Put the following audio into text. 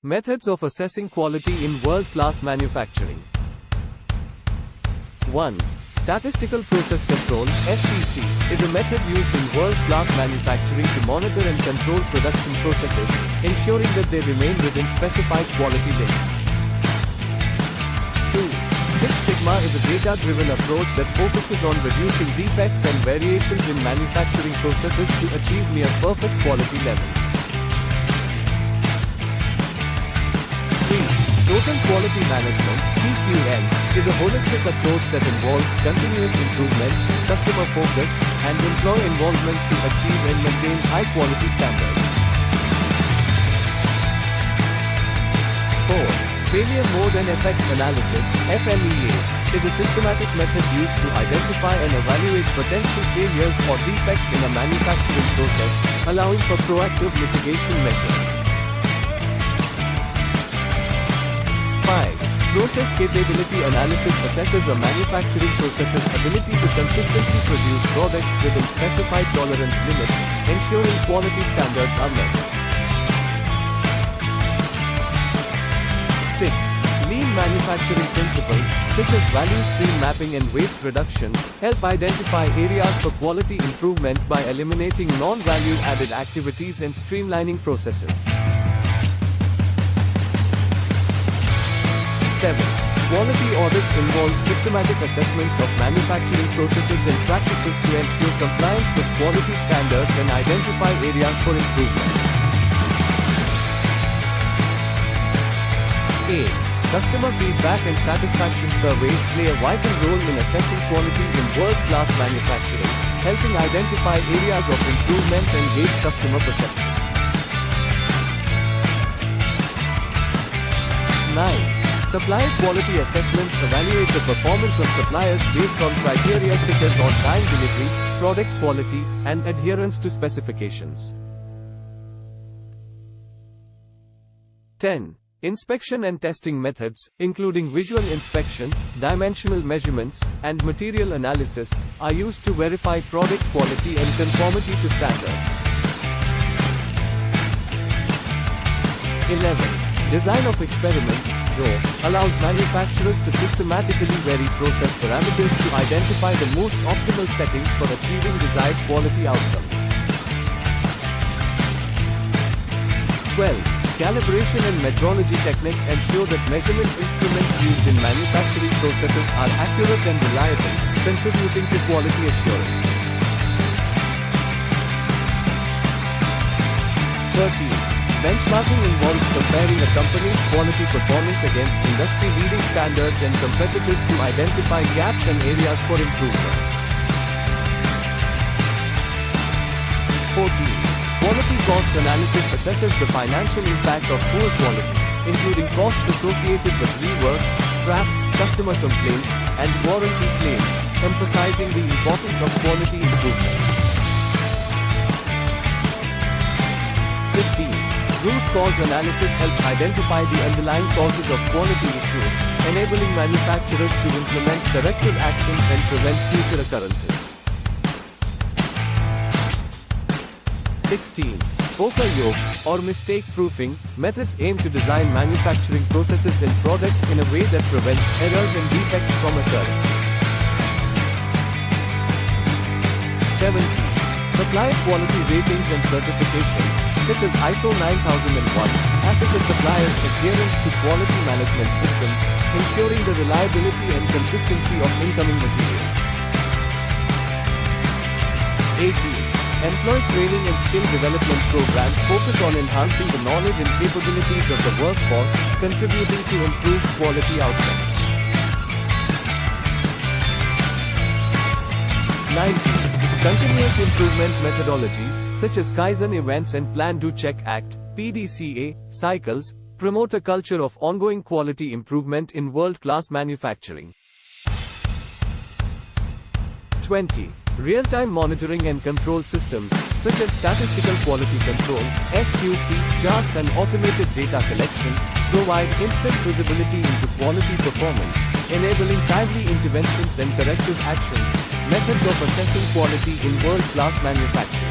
Methods of assessing quality in world-class manufacturing. 1. Statistical process control (SPC) is a method used in world-class manufacturing to monitor and control production processes, ensuring that they remain within specified quality limits. 2. Six Sigma is a data-driven approach that focuses on reducing defects and variations in manufacturing processes to achieve near-perfect quality levels. 3. Total Quality Management (TQM) is a holistic approach that involves continuous improvement, customer focus, and employee involvement to achieve and maintain high-quality standards. 4. Failure Mode and Effect Analysis (FMEA) is a systematic method used to identify and evaluate potential failures or defects in a manufacturing process, allowing for proactive mitigation measures. 5. Process Capability Analysis assesses a manufacturing process's ability to consistently produce products within specified tolerance limits, ensuring quality standards are met. 6. Lean manufacturing principles, such as value stream mapping and waste reduction, help identify areas for quality improvement by eliminating non-value-added activities and streamlining processes. 7. Quality audits involve systematic assessments of manufacturing processes and practices to ensure compliance with quality standards and identify areas for improvement. 8. Customer feedback and satisfaction surveys play a vital role in assessing quality in world-class manufacturing, helping identify areas of improvement and gauge customer perception. 9. Supplier quality assessments evaluate the performance of suppliers based on criteria such as on-time delivery, product quality, and adherence to specifications. 10. Inspection and testing methods, including visual inspection, dimensional measurements, and material analysis, are used to verify product quality and conformity to standards. 11. Design of experiments allows manufacturers to systematically vary process parameters to identify the most optimal settings for achieving desired quality outcomes. 12. Calibration and metrology techniques ensure that measurement instruments used in manufacturing processes are accurate and reliable, contributing to quality assurance. 13. Benchmarking involves comparing a company's quality performance against industry-leading standards and competitors to identify gaps and areas for improvement. 14. Quality cost analysis assesses the financial impact of poor quality, including costs associated with rework, scrap, customer complaints, and warranty claims, emphasizing the importance of quality improvement. 15. Root cause analysis helps identify the underlying causes of quality issues, enabling manufacturers to implement corrective actions and prevent future occurrences. 16. Poker yoke, or mistake proofing, methods aim to design manufacturing processes and products in a way that prevents errors and defects from occurring. 17. Supplier quality ratings and certifications, such as ISO 9001, assess a supplier's adherence to quality management systems, ensuring the reliability and consistency of incoming materials. 18. Employee training and skill development programs focus on enhancing the knowledge and capabilities of the workforce, contributing to improved quality outcomes. 19. Continuous improvement methodologies, such as Kaizen events and Plan-Do-Check Act (PDCA) cycles, promote a culture of ongoing quality improvement in world-class manufacturing. 20. Real-time monitoring and control systems, such as statistical quality control (SQC) charts and automated data collection, provide instant visibility into quality performance, enabling timely interventions and corrective actions. Methods of assessing quality in world-class manufacturing.